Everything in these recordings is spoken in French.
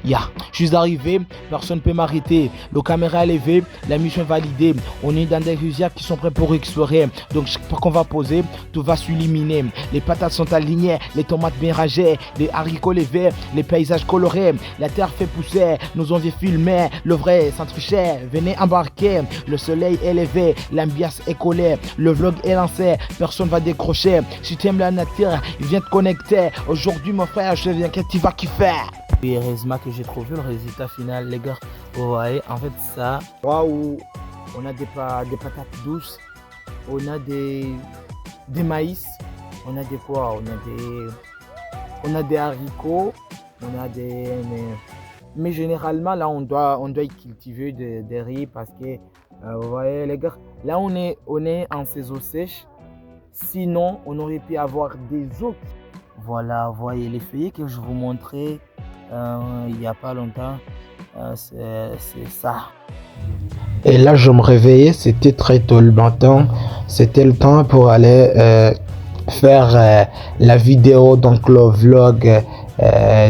Je suis arrivé, personne ne peut m'arrêter. Le caméra est levé, la mission est validée. On est dans des rizières qui sont prêts pour explorer. Donc chaque fois qu'on va poser, tout va s'illuminer. Les patates sont alignées, les tomates bien rangées, les haricots levés, les paysages colorés. La terre fait pousser, nos envies filmées. Le vrai sans tricher, venez embarquer. Le soleil est levé, l'ambiance est collée. Le vlog est lancé, personne va décrocher. Si tu aimes la nature, viens te connecter. Aujourd'hui mon frère, je viens que tu vas kiffer. Et heureusement que j'ai trouvé le résultat final, les gars. Vous voyez, en fait, ça, waouh, on a des patates douces, on a des maïs, on a des quoi, on a des haricots, on a des. Mais généralement, là, on doit cultiver des riz parce que, vous voyez, les gars, là, on est en saison sèche. Sinon, on aurait pu avoir des eaux. Voilà, vous voyez les feuillets que je vous montrais il n'y a pas longtemps, c'est ça. Et là, je me réveillais, c'était très tôt le matin. C'était le temps pour aller faire la vidéo, donc le vlog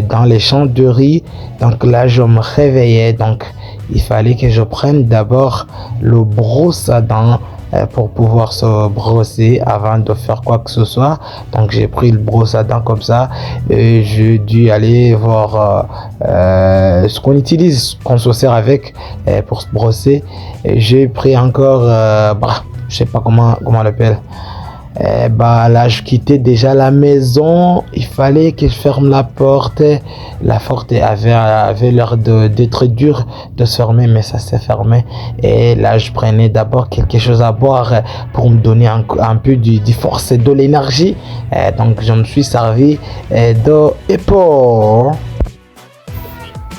dans les champs de riz. Donc là, je me réveillais. Donc, il fallait que je prenne d'abord le brosse à dents pour pouvoir se brosser avant de faire quoi que ce soit. Donc j'ai pris le brosse à dents comme ça et j'ai dû aller voir ce qu'on utilise, qu'on se sert avec pour se brosser. J'ai pris encore je sais pas comment on l'appelle. Là je quittais déjà la maison, il fallait que je ferme la porte. La porte avait l'air d'être dure de se fermer, mais ça s'est fermé. Et là je prenais d'abord quelque chose à boire pour me donner un peu du force et de l'énergie. Donc je me suis servi d'eau et pour.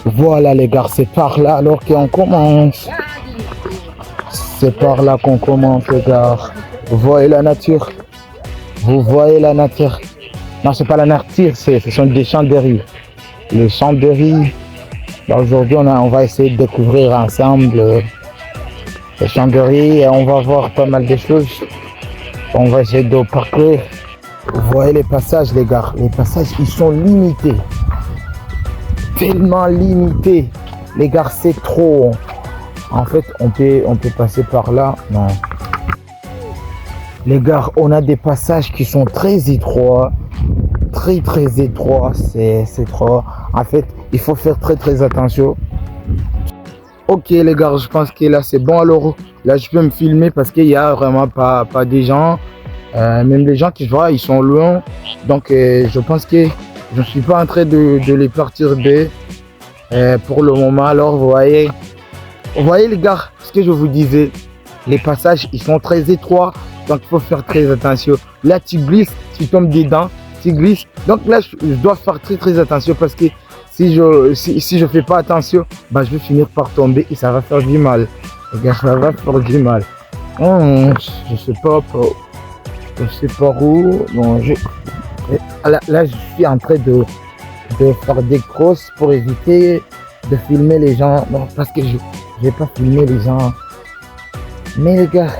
Voilà les gars, c'est par là alors qu'on commence. C'est par là qu'on commence les gars. Vous voyez la nature. Vous voyez la nature. Non, c'est pas la nature, ce sont des champs de riz. Les champs de riz. Aujourd'hui, on va essayer de découvrir ensemble les champs de riz et on va voir pas mal de choses. On va essayer de parcourir. Vous voyez les passages, les gars. Les passages, ils sont limités. Tellement limités. Les gars, c'est trop. En fait, on peut passer par là. Non. Les gars, on a des passages qui sont très étroits. Très étroits. C'est trop. En fait, il faut faire très attention. Ok les gars, je pense que là c'est bon. Alors là je peux me filmer parce qu'il n'y a vraiment pas des gens. Même les gens qui voient, ils sont loin. Donc je pense que je ne suis pas en train de les perturber pour le moment. Alors vous voyez les gars, ce que je vous disais, les passages ils sont très étroits. Donc il faut faire très attention. Là tu glisses, tu tombes dedans, tu glisses. Donc là je dois faire très attention parce que si je fais pas attention, je vais finir par tomber et ça va faire du mal. Les gars, ça va faire du mal. Je sais pas où. Bon, là je suis en train de faire des crosses pour éviter de filmer les gens. Non, parce que je vais pas filmer les gens. Mais les gars,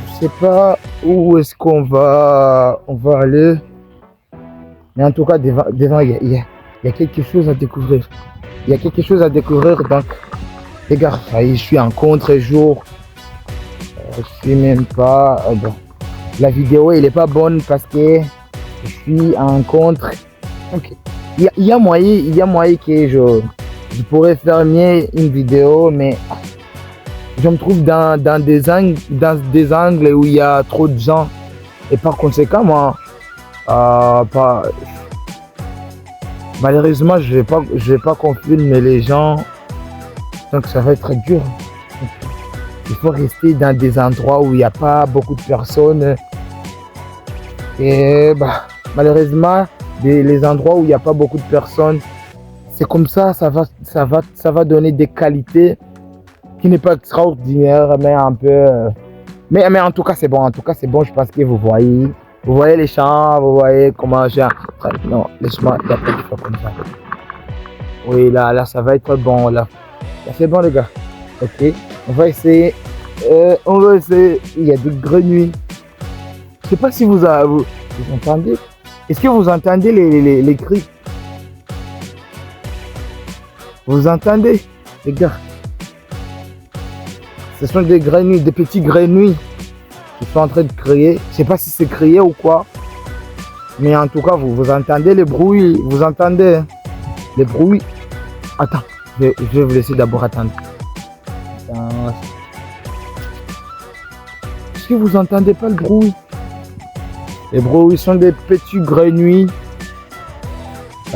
je sais pas où est-ce qu'on va aller. Mais en tout cas, devant il y a quelque chose à découvrir. Il y a quelque chose à découvrir. Donc, les gars, je suis en contre-jour. Je suis même pas. Bon. La vidéo, elle est pas bonne parce que je suis en contre. Donc, il y a moyen que je pourrais faire mieux une vidéo, mais je me trouve dans des angles où il y a trop de gens. Et par conséquent, moi, malheureusement, je vais pas qu'on filme les gens. Donc ça va être dur. Il faut rester dans des endroits où il n'y a pas beaucoup de personnes. Et malheureusement, les endroits où il n'y a pas beaucoup de personnes, c'est comme ça, ça va donner des qualités qui n'est pas extraordinaire, mais un peu. Mais en tout cas, c'est bon. En tout cas, c'est bon. Je pense que vous voyez les champs, vous voyez comment j'ai. Non, laisse-moi la faire comme ça. Oui, là, ça va être bon. Là c'est bon, les gars. Ok, on va essayer. Il y a des grenouilles. Je sais pas si vous entendez. Est-ce que vous entendez les cris? Vous entendez, les gars? Ce sont des grenouilles, des petits grenouilles qui sont en train de crier. Je sais pas si c'est crier ou quoi. Mais en tout cas, vous entendez les bruits. Vous entendez les bruits. Attends, je vais vous laisser d'abord attendre. Attends. Est-ce que vous entendez pas le bruit? Les bruits sont des petits grenouilles.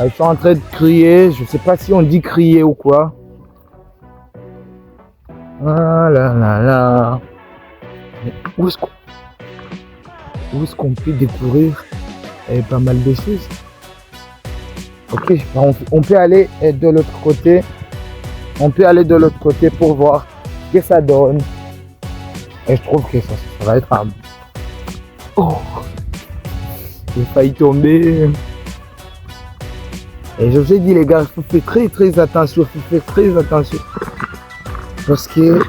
Ils sont en train de crier. Je sais pas si on dit crier ou quoi. Ah là là là. Mais où est-ce qu'on peut découvrir pas mal de choses? Ok, on peut aller de l'autre côté. On peut aller de l'autre côté pour voir ce que ça donne. Et je trouve que ça va être un... Oh, j'ai failli tomber. Et je vous ai dit les gars, il faut faire très très attention. Il faut faire très attention. Parce que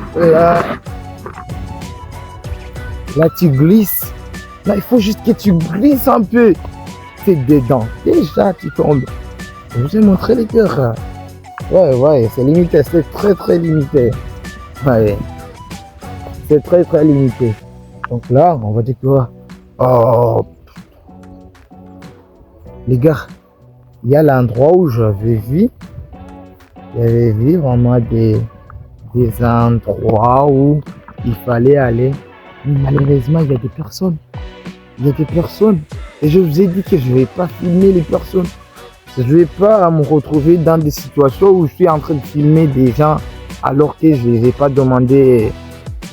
là tu glisses. Là il faut juste que tu glisses un peu. T'es dedans. Déjà tu tombes. Je vous ai montré les gars. Ouais, c'est limité. C'est très très limité. Ouais. C'est très très limité. Donc là, on va découvrir. Oh. Les gars, il y a l'endroit où j'avais vu. Il y avait vu vraiment des endroits où il fallait aller. Mais malheureusement, il y a des personnes. Il y a des personnes. Et je vous ai dit que je ne vais pas filmer les personnes. Je ne vais pas me retrouver dans des situations où je suis en train de filmer des gens alors que je ne les ai pas demandé.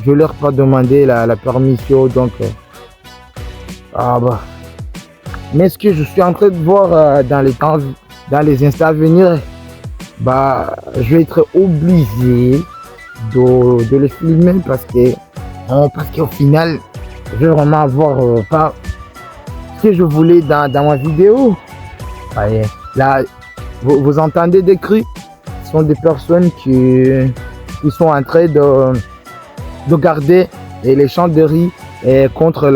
Je leur ai pas demandé la permission. Donc, mais ce que je suis en train de voir dans les instants à venir, je vais être obligé de les filmer parce qu'au final, je vais vraiment avoir pas ce que je voulais dans ma vidéo. Allez, là, vous entendez des cris. Ce sont des personnes qui sont en train de garder les champs de riz contre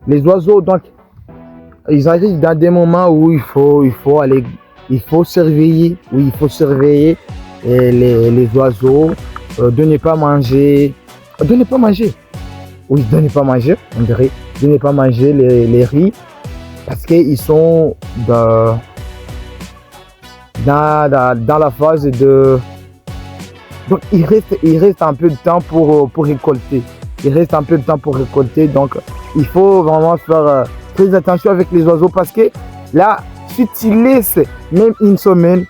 les oiseaux. Donc, ils arrivent dans des moments où il faut surveiller. Oui, il faut surveiller les oiseaux, de ne pas manger. Oui, de ne pas manger, on dirait. De ne pas manger les riz parce qu'ils sont dans la phase de... Donc, il reste un peu de temps pour récolter. Il reste un peu de temps pour récolter. Donc, il faut vraiment faire très attention avec les oiseaux parce que là, si tu laisses même une semaine,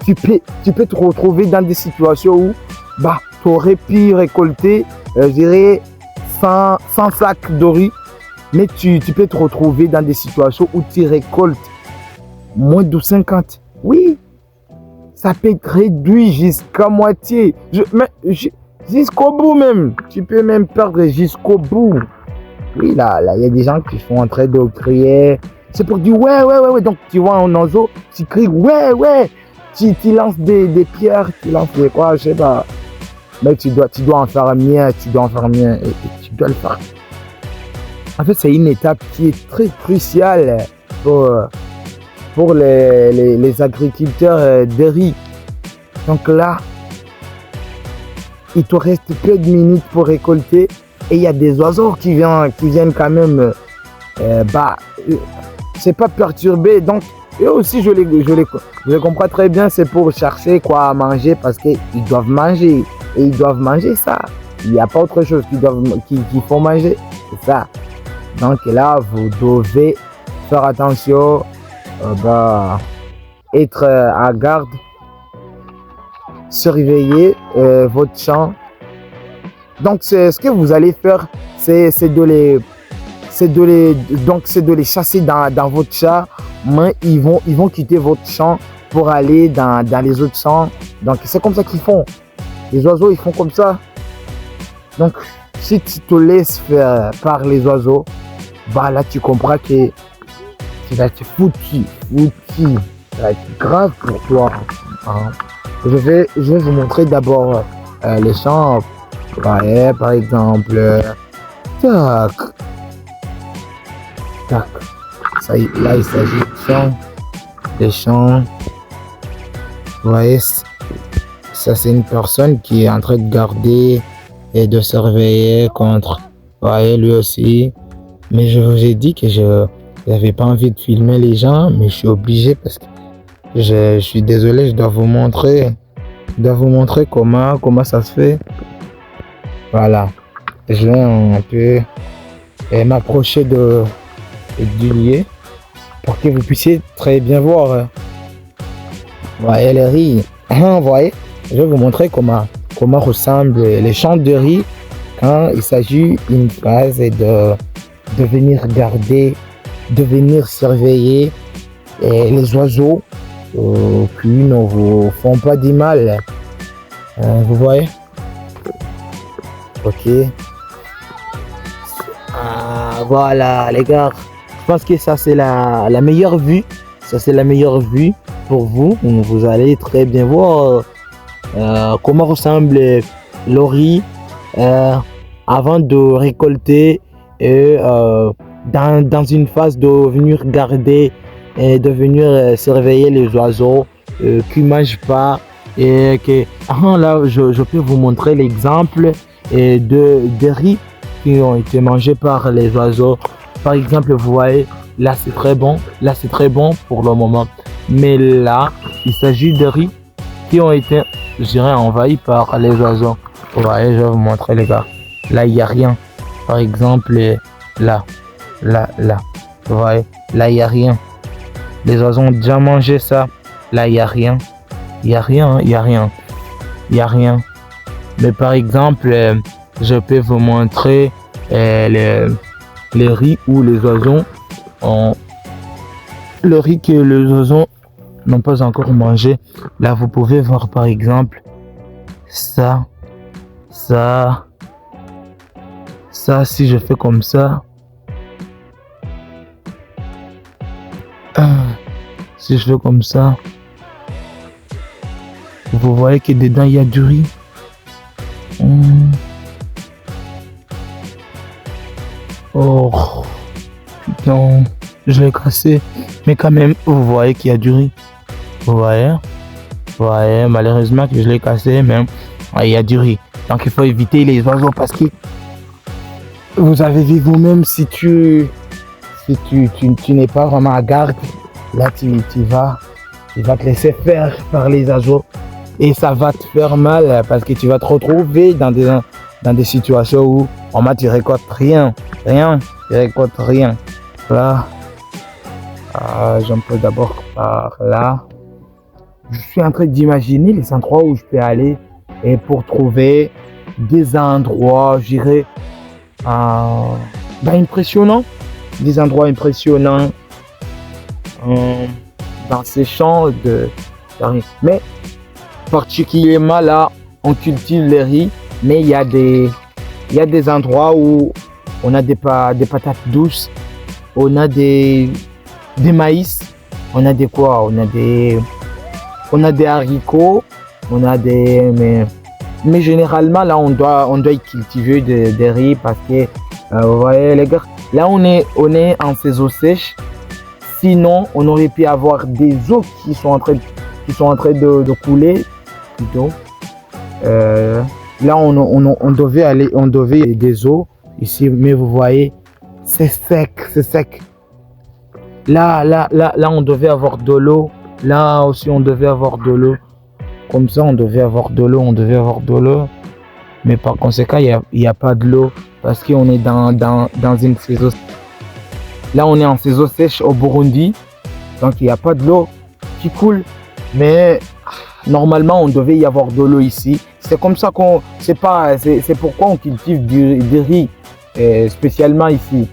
tu peux te retrouver dans des situations où tu aurais pu récolter, je dirais, 100 sacs de riz. Mais tu peux te retrouver dans des situations où tu récoltes moins de 50. Oui, ça peut être réduit jusqu'à moitié. Jusqu'au bout même. Tu peux même perdre jusqu'au bout. Oui, là, il y a des gens qui sont en train de crier. C'est pour dire ouais. Donc, tu vois un oiseau, tu cries ouais. Tu lances des pierres, tu lances des quoi, je sais pas. Mais tu dois en faire mieux, et tu dois le faire. En fait, c'est une étape qui est très cruciale pour les agriculteurs de riz. Donc là, il te reste peu de minutes pour récolter et il y a des oiseaux qui viennent quand même, c'est pas perturbé. Donc eux aussi, je les comprends très bien, c'est pour chercher quoi à manger parce qu'ils doivent manger et ils doivent manger ça. Il n'y a pas autre chose qu'il faut manger, c'est ça. Donc là, vous devez faire attention, être à garde, surveiller votre champ. Donc ce que vous allez faire, c'est de les chasser dans votre champ, mais ils vont quitter votre champ pour aller dans les autres champs. Donc c'est comme ça qu'ils font. Les oiseaux, ils font comme ça. Donc si tu te laisses faire par les oiseaux, là tu comprends que tu vas être foutu. Ça va être grave pour toi. Hein. Je vais vous montrer d'abord les champs. Par exemple, tac. Ça, là, il s'agit de champs. Des champs. Vous voyez, ça c'est une personne qui est en train de garder et de surveiller contre. Vous voyez, lui aussi. Mais je vous ai dit que je n'avais pas envie de filmer les gens, mais je suis obligé parce que je suis désolé, je dois vous montrer comment ça se fait. Voilà. Je vais un peu m'approcher du lieu pour que vous puissiez très bien voir. Vous voyez les riz. Vous voyez, je vais vous montrer comment ressemblent les champs de riz quand il s'agit d'une phase de venir garder, de venir surveiller les oiseaux qui ne vous font pas du mal. Vous voyez? Ok. Voilà les gars. Je pense que ça c'est la meilleure vue. Ça c'est la meilleure vue pour vous. Vous allez très bien voir comment ressemble le riz avant de récolter et dans une phase de venir garder et de venir surveiller les oiseaux qui ne mangent pas et que là je peux vous montrer l'exemple de riz qui ont été mangés par les oiseaux. Par exemple, vous voyez, là c'est très bon pour le moment, mais là il s'agit de riz qui ont été, je dirais, envahis par les oiseaux. Vous voyez, je vais vous montrer les gars. Là il n'y a rien. Par exemple, là, vous voyez, là il n'y a rien. Les oiseaux ont déjà mangé ça. Là il n'y a rien. Il n'y a rien. Mais par exemple, je peux vous montrer les riz où les oiseaux ont... Le riz que les oiseaux n'ont pas encore mangé. Là, vous pouvez voir par exemple ça. Si je fais comme ça. Si je fais comme ça. Vous voyez que dedans il y a du riz. Oh putain, je l'ai cassé. Mais quand même, vous voyez qu'il y a du riz. Vous voyez, malheureusement que je l'ai cassé, mais il y a du riz. Donc il faut éviter les oiseaux parce que vous avez vu vous-même si tu n'es pas vraiment à garde, là tu vas te laisser faire par les oiseaux. Et ça va te faire mal parce que tu vas te retrouver dans des situations où tu récoltes rien. Tu récoltes rien. Là, j'en peux d'abord par là. Je suis en train d'imaginer les endroits où je peux aller et pour trouver des endroits, je dirais, impressionnants. Des endroits impressionnants dans ces champs de riz. Mais particulièrement là, on cultive les riz, mais il y a des endroits où on a des patates douces, on a des maïs, on a des haricots, mais généralement là on doit y cultiver des riz parce que vous voyez les gars, là on est en saison sèche. Sinon on aurait pu avoir des eaux qui sont en train de couler plutôt. Là on devait des eaux ici, mais vous voyez c'est sec. Là on devait avoir de l'eau. Là aussi on devait avoir de l'eau. Comme ça on devait avoir de l'eau. Mais par conséquent il n'y a pas de l'eau parce qu'on est dans une saison. Là on est en saison sèche au Burundi. Donc il n'y a pas de l'eau qui coule. Mais normalement on devait y avoir de l'eau ici. C'est comme ça c'est pourquoi on cultive du riz spécialement ici.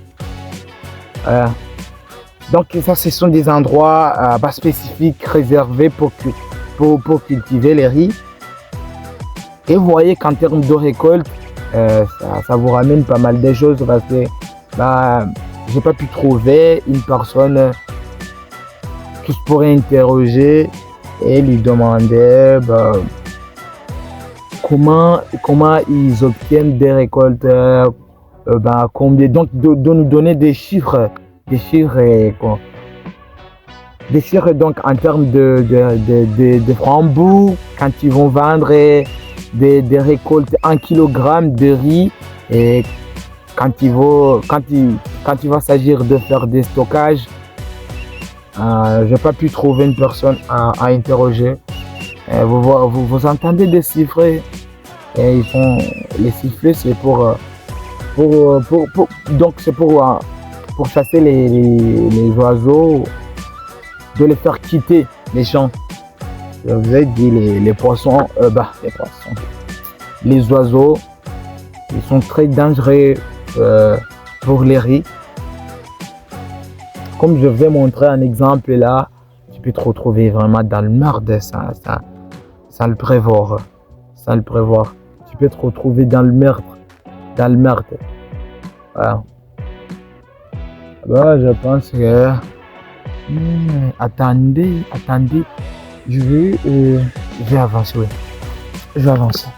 Donc ça ce sont des endroits spécifiques réservés pour cultiver les riz. Et vous voyez qu'en termes de récolte, ça vous ramène pas mal de choses parce que j'ai pas pu trouver une personne que je pourrais interroger et lui demander comment ils obtiennent des récoltes, combien, donc de nous donner des chiffres et quoi. des chiffres donc en termes de framboux quand ils vont vendre des récoltes 1 kg de riz et quand il va s'agir de faire des stockages, j'ai pas pu trouver une personne à interroger. Vous entendez des sifflets et ils font les sifflets, c'est donc c'est pour chasser les oiseaux, de les faire quitter les champs. Je vous ai dit les poissons, les oiseaux, ils sont très dangereux pour les riz. Comme je vais montrer un exemple là, tu peux te retrouver vraiment dans le merde, sans le prévoir. Tu peux te retrouver dans le merde. Voilà. Je pense que... Attendez. Je vais avancer, oui. Je vais avancer.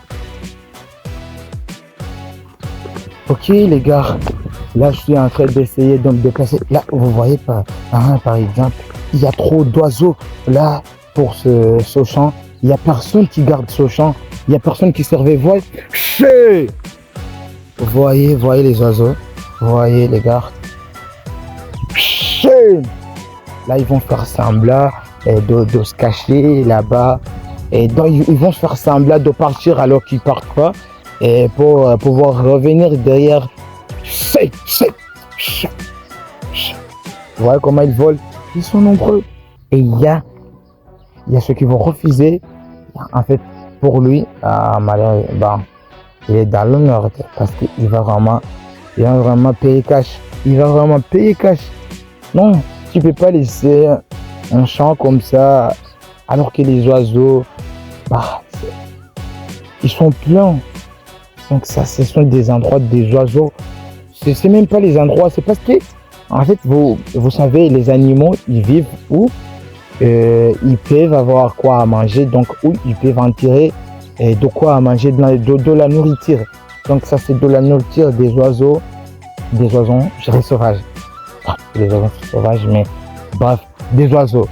Ok les gars, là je suis en train d'essayer de me déplacer. Là vous voyez par exemple, il y a trop d'oiseaux là pour ce champ. Il n'y a personne qui garde ce champ. Il n'y a personne qui surveille. Voyez les oiseaux. Voyez les gars. Là ils vont faire semblant de se cacher là-bas. Et donc ils vont se faire semblant de partir alors qu'ils partent pas. Et pour pouvoir revenir derrière. Vous voyez comment ils volent? Ils sont nombreux. Et il y a ceux qui vont refuser. En fait, pour lui, il est dans le nord parce qu'il va vraiment payer cash. Non, tu peux pas laisser un champ comme ça alors que les oiseaux, ils sont pleins. Donc ça, ce sont des endroits des oiseaux. C'est même pas les endroits, c'est parce que, en fait, vous savez, les animaux, ils vivent où ils peuvent avoir quoi à manger, donc où ils peuvent en tirer de quoi à manger, de la nourriture. Donc ça, c'est de la nourriture des oiseaux, je dirais sauvages. Les oiseaux sauvages, mais bref, des oiseaux.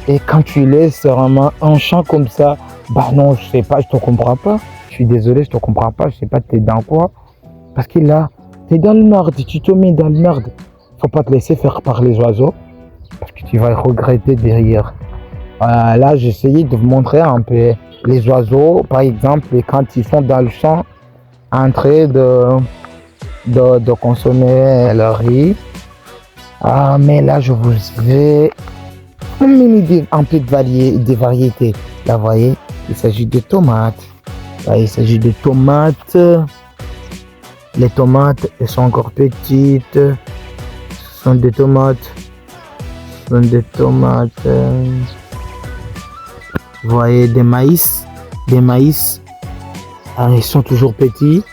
Et quand tu laisses vraiment un champ comme ça, non, je sais pas, je te comprends pas. Je suis désolé, je te comprends pas, je sais pas t'es dans quoi. Parce que là, t'es dans le merde, tu te mets dans le merde. Faut pas te laisser faire par les oiseaux, parce que tu vas regretter derrière. Là, j'ai essayé de vous montrer un peu les oiseaux, par exemple, quand ils sont dans le champ, en train de consommer leur riz. Mais là, je vous ai un peu de variétés. Là, vous voyez, il s'agit de tomates. Là, il s'agit de tomates. Les tomates, elles sont encore petites. Ce sont des tomates. Vous voyez, des maïs. Ils sont toujours petits.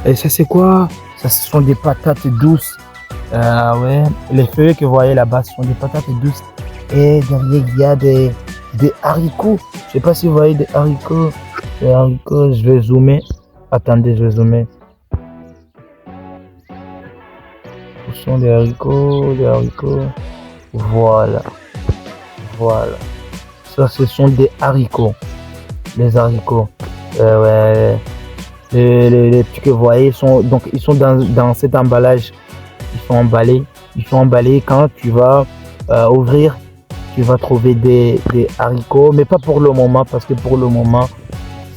Et ça, c'est quoi? Ça, ce sont des patates douces. Ouais. Les feuilles que vous voyez là-bas, ce sont des patates douces. Et derrière, il y a des haricots. Je sais pas si vous voyez des haricots. Les haricots, je vais zoomer. Attendez, je vais zoomer. Où sont les haricots? Voilà. Ça, ce sont des haricots. Les haricots. Ouais. Les petits que vous voyez ils sont dans cet emballage. Ils sont emballés. Quand tu vas ouvrir, tu vas trouver des haricots, mais pas pour le moment, parce que pour le moment,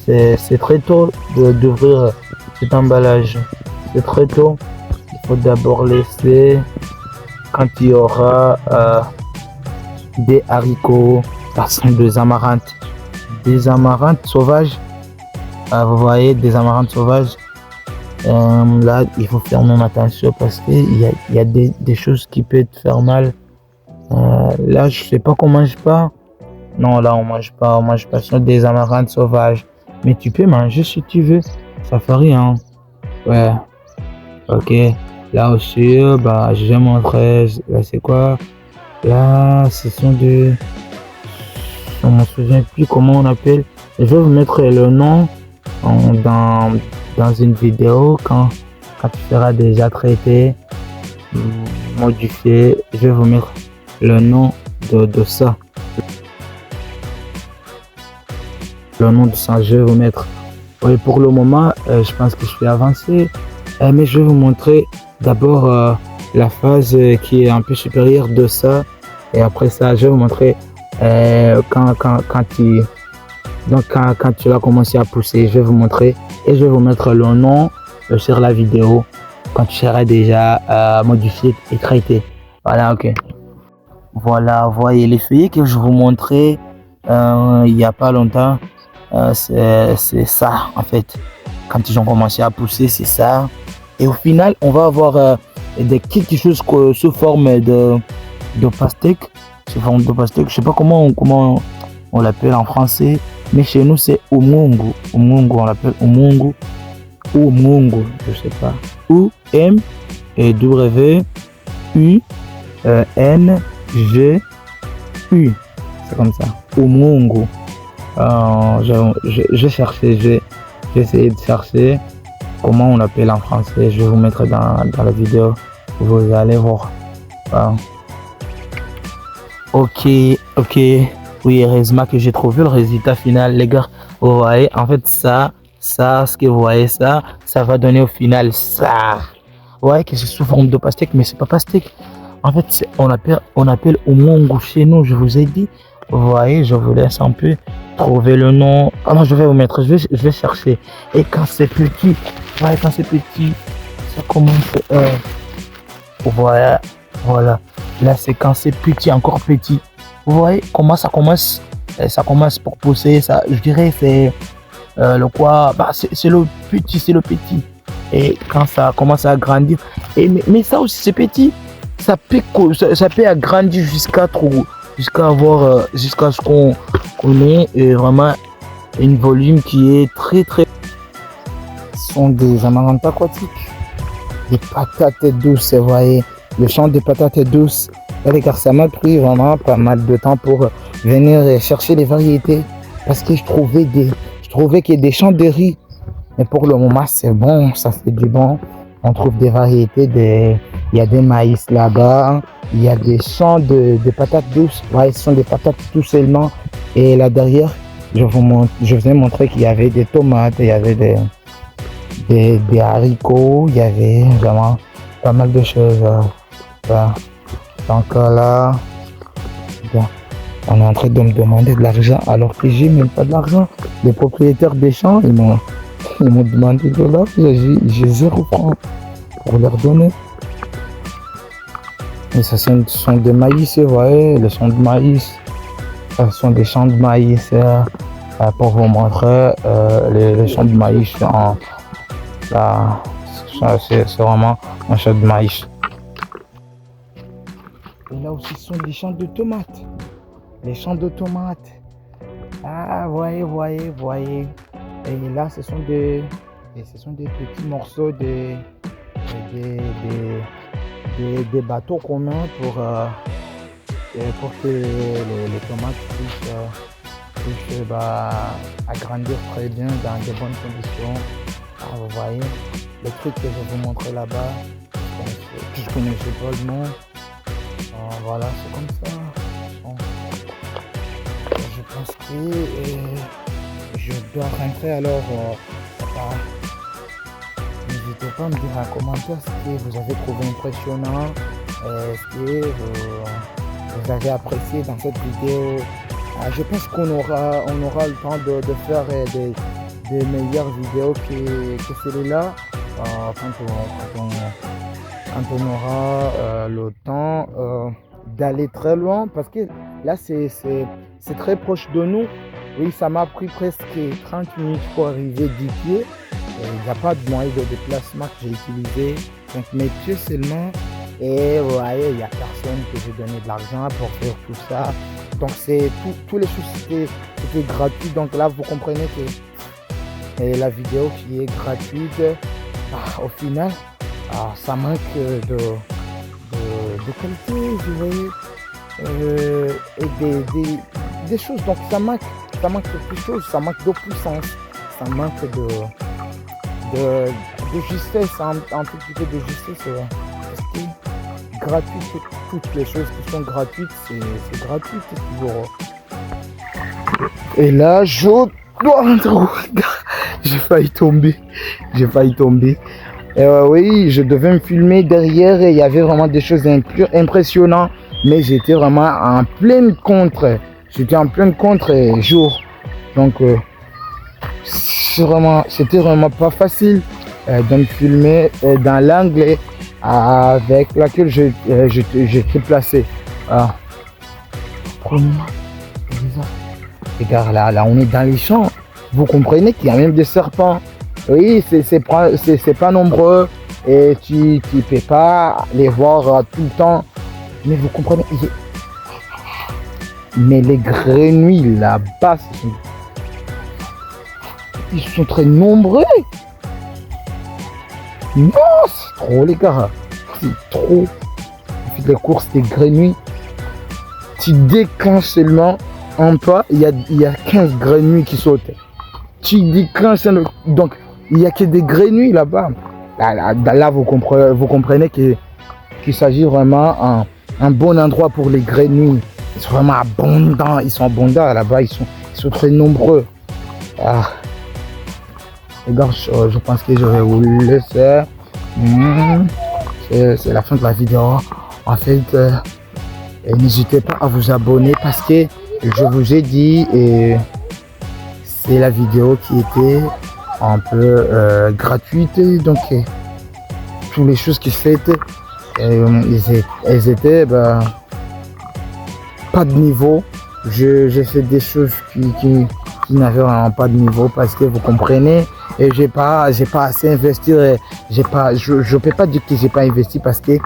c'est très tôt d'ouvrir cet emballage. C'est très tôt. Il faut d'abord laisser quand il y aura des haricots, des amarantes sauvages. Vous voyez, des amarantes sauvages. Là, il faut faire même attention parce qu'il y a des choses qui peuvent te faire mal. Là, je sais pas qu'on mange pas. Non, là, on mange pas. Ce sont des amarantes sauvages. Mais tu peux manger si tu veux. Ça fait rien. Ouais. Ok. Là aussi, je vais montrer. Là, c'est quoi? Là, ce sont des... Je ne me souviens plus comment on appelle. Je vais vous mettre le nom dans une vidéo quand tu seras déjà traité. modifier. Je vais vous mettre le nom de ça. Le nom de ça, je vais vous mettre. Oui, pour le moment, je pense que je suis avancé. Mais je vais vous montrer d'abord la phase qui est un peu supérieure de ça. Et après ça, je vais vous montrer quand tu vas commencer à pousser. Je vais vous montrer et je vais vous mettre le nom sur la vidéo quand tu seras déjà modifié et traité. Voilà, ok. Voilà, voyez les feuillets que je vous montrais il n'y a pas longtemps. C'est ça en fait. Quand ils ont commencé à pousser, c'est ça. Et au final, on va avoir quelque chose sous forme de pastèque. Sous forme de pastèque. Je sais pas comment on l'appelle en français. Mais chez nous, c'est Umungu. Umungu, on l'appelle Umungu. Umungu, je sais pas. U-M et W-U-N-G-U. C'est comme ça. Umungu. Je cherchais, j'ai essayé de chercher comment on l'appelle en français. Je vais vous mettre dans la vidéo. Vous allez voir. Ok. Oui, heureusement que j'ai trouvé le résultat final, les gars. Vous voyez, en fait, ça, ce que vous voyez, ça va donner au final ça. Vous voyez que c'est sous forme de pastèque, mais c'est pas pastèque. En fait, on appelle Umungu chez nous, je vous ai dit. Vous voyez, je vous laisse un peu trouver le nom. Ah non, je vais vous mettre, je vais chercher. Et quand c'est petit, ouais, quand c'est petit, ça commence. Voilà. Là, c'est quand c'est petit, encore petit. Vous voyez comment ça commence? Ça commence pour pousser. Ça, je dirais, c'est le quoi? Bah, c'est le petit. Et quand ça commence à grandir, mais ça aussi, c'est petit. Ça peut agrandir jusqu'à avoir jusqu'à ce qu'on ait vraiment une volume qui est très. Ce sont des amarantes aquatiques, des patates douces, vous voyez, le champ des patates douces. Les gars, ça m'a pris vraiment pas mal de temps pour venir chercher les variétés parce que je trouvais qu'il y a des champs de riz, mais pour le moment c'est bon, ça fait du bon. On trouve des variétés, il y a des maïs là-bas, il y a des champs de patates douces. Ouais, ce sont des patates tout seulement. Et là derrière, je vous ai montré qu'il y avait des tomates, il y avait des haricots, il y avait vraiment pas mal de choses. Voilà. Donc là, on est en train de me demander de l'argent alors que j'ai même pas de l'argent. Les propriétaires des champs, ils m'ont demandé de l'argent. J'ai 0 francs pour leur donner. Et ça, ce sont des maïs, vous voyez, les champs de maïs. Ce sont des champs de maïs. Pour vous montrer les champs de maïs. C'est vraiment un champ de maïs. Et là aussi, ce sont des champs de tomates. Les champs de tomates. Ah, voyez. Et là, ce sont des petits morceaux des bateaux qu'on met pour que les tomates puissent agrandir très bien dans de bonnes conditions. Ah, vous voyez, le truc que je vais vous montrer là-bas, je ne connaissais pas le nom. Voilà, c'est comme ça. Je pense que je dois rentrer alors. N'hésitez pas à me dire en commentaire ce que vous avez trouvé impressionnant, ce que vous avez apprécié dans cette vidéo. Je pense qu'on aura le temps de faire des meilleures vidéos que celle-là quand on aura le temps d'aller très loin, parce que là c'est très proche de nous. Oui, ça m'a pris presque 30 minutes pour arriver 10 pieds. Il n'y a pas de moyen de déplacement que j'ai utilisé, donc mes pieds seulement. Et vous voyez, il n'y a personne que j'ai donné de l'argent pour faire tout ça. Donc c'est tous les choses c'était gratuit. Donc là vous comprenez que la vidéo qui est gratuite, au final ça manque de qualité, vous voyez, et des choses. Donc ça manque quelque chose, ça manque de puissance, ça manque de justesse, un tout petit peu de justesse. gratuit, toutes les choses qui sont gratuites, c'est gratuit, c'est toujours. Et là, j'ai failli tomber. Oui, je devais me filmer derrière et il y avait vraiment des choses impressionnantes, mais j'étais vraiment en pleine contre. Jour. Donc, c'était vraiment pas facile de me filmer dans l'angle avec laquelle j'étais placé. Regarde là, on est dans les champs. Vous comprenez qu'il y a même des serpents. Oui, c'est pas nombreux et tu peux pas les voir tout le temps. Mais vous comprenez. Mais les grenouilles là-bas, ils sont très nombreux. Non, c'est trop les gars. C'est trop. Les courses des grenouilles. Tu déclenches seulement un pas, il y a 15 grenouilles qui sautent. Tu déclenches, donc il n'y a que des grenouilles là-bas. Là vous comprenez qu'il s'agit vraiment un bon endroit pour les grenouilles. Ils sont vraiment abondants, là-bas, ils sont très nombreux. Les gars, je pense que je vais vous laisser. C'est la fin de la vidéo. En fait, n'hésitez pas à vous abonner parce que je vous ai dit, c'est la vidéo qui était un peu gratuite. Donc, toutes les choses qui faites, elles étaient pas de niveau. J'ai fait des choses qui n'avaient vraiment pas de niveau parce que vous comprenez. Et j'ai pas assez investi. Je peux pas dire que j'ai pas investi parce que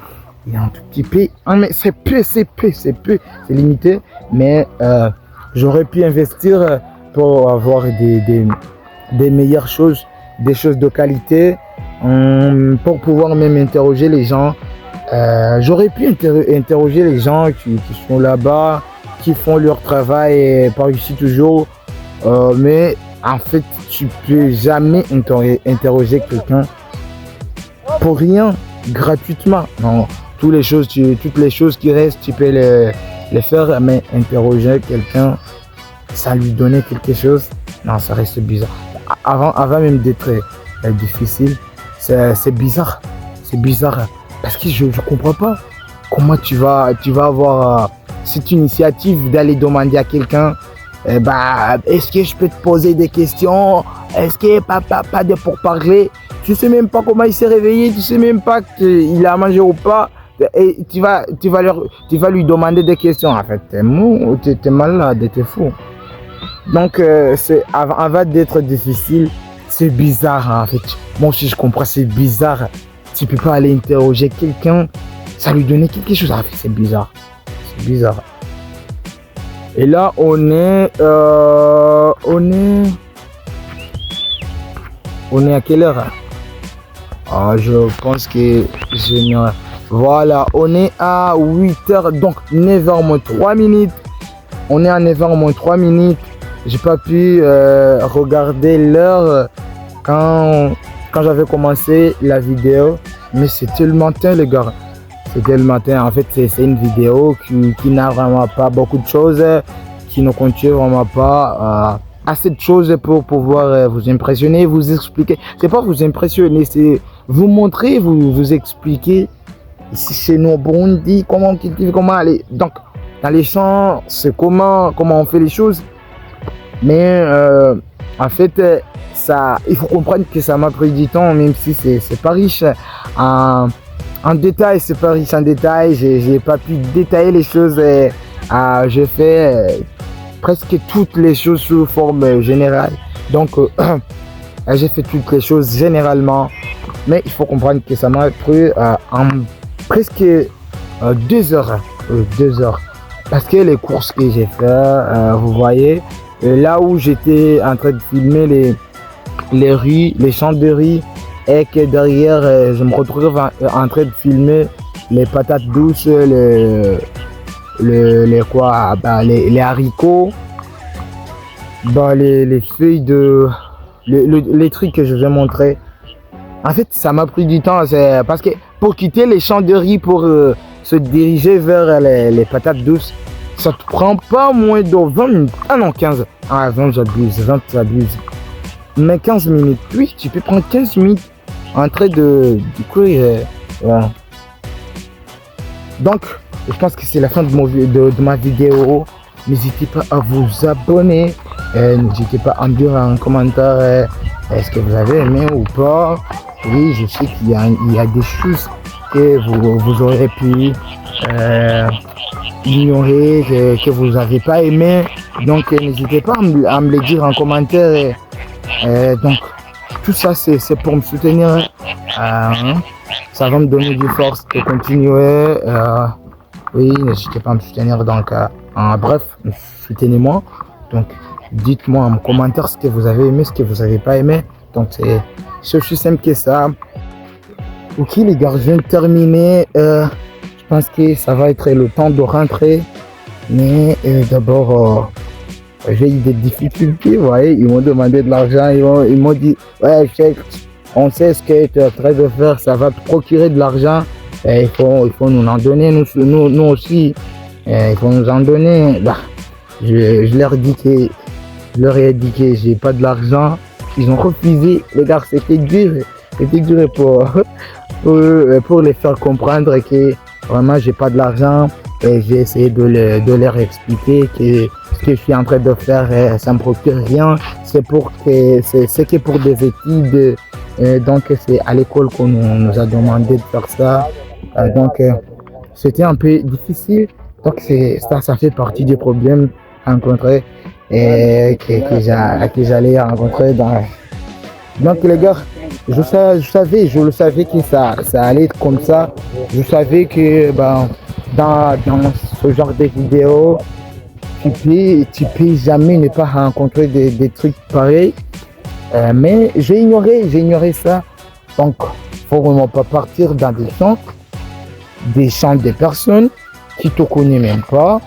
il y a un tout petit peu. Mais c'est peu, c'est limité. Mais j'aurais pu investir pour avoir des meilleures choses, des choses de qualité, pour pouvoir même interroger les gens. J'aurais pu interroger les gens qui sont là-bas, qui font leur travail par ici toujours. Mais en fait, tu peux jamais interroger quelqu'un pour rien, gratuitement. Non, toutes les choses qui restent, tu peux les faire, mais interroger quelqu'un, ça lui donner quelque chose, non, ça reste bizarre. Avant même d'être difficile, c'est bizarre. C'est bizarre. Parce que je ne comprends pas comment tu vas avoir cette initiative d'aller demander à quelqu'un est-ce que je peux te poser des questions? Est-ce que pas de pourparler? Tu sais même pas comment il s'est réveillé, tu sais même pas qu'il a mangé ou pas. Et tu vas lui demander des questions. En fait, t'es malade, t'es fou. Donc, avant d'être difficile, c'est bizarre. En fait, moi aussi je comprends, c'est bizarre. Tu peux pas aller interroger quelqu'un, ça lui donner quelque chose. En fait, c'est bizarre. C'est bizarre. Et là, on est à quelle heure? Je pense que voilà, on est à 8h, donc 9h moins 3 minutes. On est à 9h moins 3 minutes. J'ai pas pu regarder l'heure quand j'avais commencé la vidéo. Mais c'était le matin, les gars. C'était le matin. En fait, c'est une vidéo qui n'a vraiment pas beaucoup de choses, qui ne contient vraiment pas assez de choses pour pouvoir vous impressionner, vous expliquer. C'est pas vous impressionner, c'est vous montrer, vous expliquer. Ici, chez nous au Burundi, comment on cultive, comment aller. Donc, dans les champs, c'est comment on fait les choses. Mais en fait, il faut comprendre que ça m'a pris du temps, même si c'est pas riche en détail, c'est pas riche en détail. J'ai pas pu détailler les choses. J'ai fait presque toutes les choses sous forme générale. Donc, j'ai fait toutes les choses généralement. Mais il faut comprendre que ça m'a pris en presque 2 heures. 2 heures. Parce que les courses que j'ai fait, vous voyez, là où j'étais en train de filmer les riz, les champs de riz, et que derrière, je me retrouve en train de filmer les patates douces, les haricots, les feuilles de... les trucs que je vais montrer. En fait, ça m'a pris du temps, parce que pour quitter les champs de riz pour se diriger vers les patates douces, ça te prend pas moins de 20 minutes. Ah non, 15. Ah, 20, j'abuse. 20, j'abuse. Mais 15 minutes. Oui, tu peux prendre 15 minutes en train de courir. Voilà. Donc, je pense que c'est la fin de ma vidéo. N'hésitez pas à vous abonner. N'hésitez pas à me dire en commentaire est-ce que vous avez aimé ou pas. Oui, je sais qu'il y a des choses que vous aurez pu ignorer, que vous n'avez pas aimé. Donc, n'hésitez pas à me le dire en commentaire. Donc, tout ça, c'est pour me soutenir. Ça va me donner du force de continuer. Oui, n'hésitez pas à me soutenir. Donc, bref, soutenez-moi. Donc, dites-moi en commentaire ce que vous avez aimé, ce que vous n'avez pas aimé. Donc, c'est aussi simple que ça. Ok, les gars, je viens de terminer. Je pense que ça va être le temps de rentrer. Mais d'abord, j'ai eu des difficultés. Vous voyez, ils m'ont demandé de l'argent. Ils m'ont dit, ouais, chef, on sait ce que tu es en train de faire. Ça va te procurer de l'argent. Il faut nous en donner, nous aussi. Il faut nous en donner. Bah, je leur ai dit que j'ai pas de l'argent. Ils ont refusé. Les gars, c'était dur. C'était dur pour les faire comprendre que vraiment j'ai pas de l'argent. Et j'ai essayé de leur expliquer que ce que je suis en train de faire, ça me procure rien. C'est que pour des études. Donc c'est à l'école qu'on nous a demandé de faire ça. Donc c'était un peu difficile. Donc ça fait partie des problèmes rencontrés et que j'allais rencontrer dans. Donc les gars, je le savais que ça allait être comme ça. Je savais que dans ce genre de vidéos, tu peux jamais ne pas rencontrer des trucs pareils. Mais j'ai ignoré ça. Donc, faut vraiment pas partir dans des champs de personnes qui te connaissent même pas.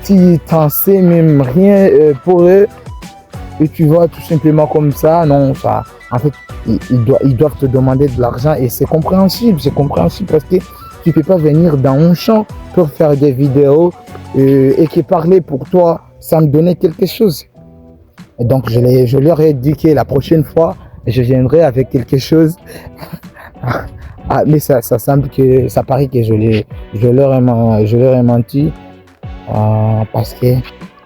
Tu t'en sais même rien pour eux. Et tu vois tout simplement comme ça, non, ça, en fait, ils doivent te demander de l'argent et c'est compréhensible parce que tu peux pas venir dans un champ pour faire des vidéos et que parler pour toi, ça me donnait quelque chose. Et donc, je leur ai dit que la prochaine fois, je viendrai avec quelque chose. Mais ça paraît que je leur ai menti parce que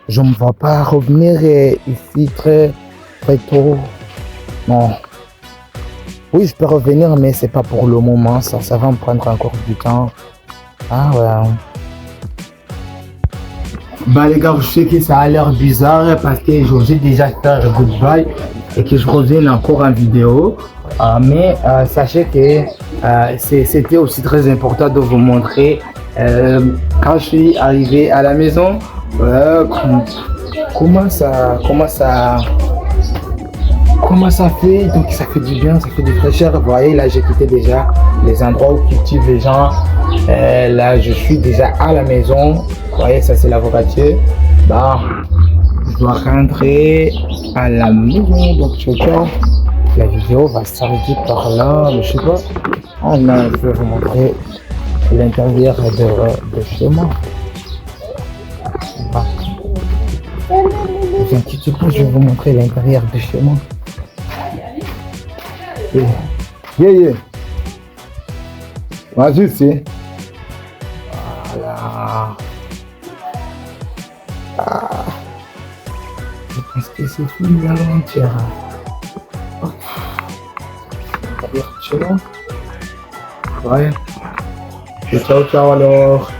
je ne vais pas revenir ici très tôt. Non. Oui, je peux revenir, mais c'est pas pour le moment. Ça va me prendre encore du temps. Ah ouais. Bah les gars, je sais que ça a l'air bizarre parce que j'ai déjà fait goodbye et que je reviens encore en vidéo. Mais sachez que c'était aussi très important de vous montrer quand je suis arrivé à la maison. Comment ça fait. Donc ça fait du bien, ça fait du fraîcheur. Vous voyez, là j'ai quitté déjà les endroits où cultivent les gens. Là je suis déjà à la maison. Vous voyez, ça c'est la voiture. Je dois rentrer à la maison. Donc la vidéo va s'arrêter par là. Je sais pas. Je vais vous montrer l'intérieur de chez moi. Ne vous inquiétez pas, je vais vous montrer l'intérieur de chez moi. Yeah. Vas-y, c'est. Voilà. Je pense que c'est fini l'aventure. L'intérieur de chez moi. Ouais. Ciao alors.